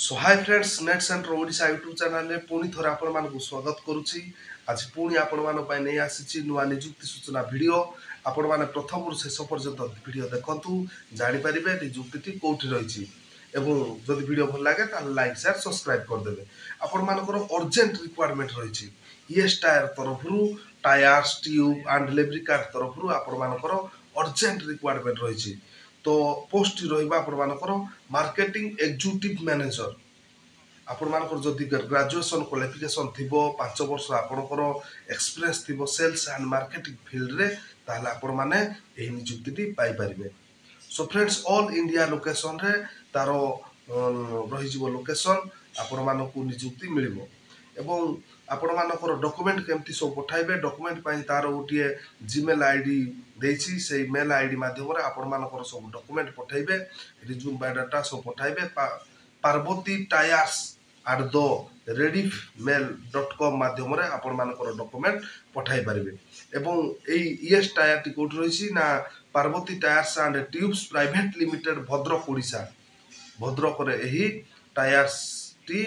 सो hi friends net centre Odisha YouTube channel में पुणी थोड़े आपण मानक स्वागत करुच्ची। आज पुणी आपण मान नहीं आसी नुआ निजुक्ति सूचना वीडियो। आपण माने प्रथम रु शेष पर्यंत वीडियो देखंतु जानि परिबे निजुक्ति कोठी रहिछि एवं जदि वीडियो भल लागे ताले लाइक शेयर सब्सक्राइब कर देबे। आपण मानकर अर्जेंट रिक्वायरमेंट रहिछि ईएस टायर तरफरु टायर्स ट्यूब एंड लेब्रिकार्ड तरफरु आपण मानकर अर्जेंट रिक्वायरमेंट रहिछि। तो पोस्ट रहिबा आपण मानकर मार्केटिंग एग्जीक्यूटिव मैनेजर। आपण मानकर जदि ग्रेजुएशन क्वालिफिकेशन थिबो 5 वर्ष आपणकर एक्सपीरियंस थिबो सेल्स एंड मार्केटिंग फील्ड रे ताहले आपण माने एही नियुक्ति पाई परिबे। So friends all India location रे तारो रहि जिवो लोकेशन आपण मानकु नियुक्ति मिलिबो एवं आपण मानकर डॉक्यूमेंट केमती सब पठाइबे। डॉक्यूमेंट पई तार गोटे जीमेल आईडी देछि से मेल आईडी माध्यम रे आपण मानकर सब डॉक्यूमेंट पठाइबे रिज्यूम बायोडाटा सब पठाइबे पार्वती टायर्स @rediffmail.com माध्यम रे आपण मानकर डॉक्यूमेंट पठाई परिबे। एवं एई ईएस टायर टी कोठ रहिछि ना Parvati tyres and tubes private limited Bhadrak Odisha Bhadrak रे एही टायर्स टी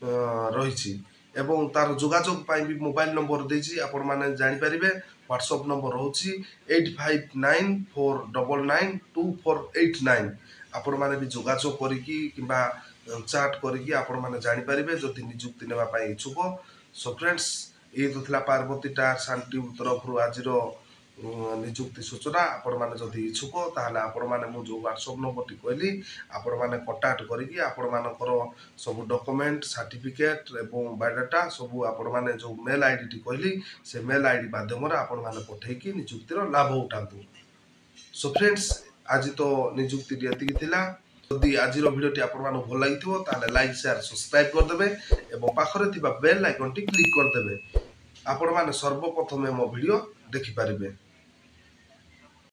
रहिछि एवं तार जोगाजोग पाई भी मोबाइल नंबर देछि आपण माने जानि परिबे। व्हाट्सएप नंबर रहउछि 8594992489 आपण माने भी जोगाजोग करिकि किबा चैट करिकि आपण माने जानि परिबे जदि नियुक्ति नेबा पाई इच्छुक। सो फ्रेंड्स ए तो थिला पार्वती टायर्स एंड ट्यूब तरफरु आजिरो नियुक्ति सूचना। आपण माने जदि इच्छुक ताहले आपण माने मु जो व्हाट्सएप नंबर टी कहली आपण माने कांटेक्ट करिकि आपण मानकर सब डॉक्यूमेंट सर्टिफिकेट एवं बायोडाटा सब आपण माने जो मेल आईडी टी कहली से मेल आईडी माध्यम रे आपण माने पठेकी नियुक्तिर लाभ उठांतु। सो फ्रेंड्स आज तो नियुक्ति एतिकी थिला। जदि आजिरो वीडियो टी आपण माने भल लागिथिबो ताले लाइक शेयर सब्सक्राइब कर देबे एवं पाखरे थिबा बेल आइकन टी क्लिक कर देबे। आपण माने सर्वप्रथमे मो वीडियो देखि परिबे।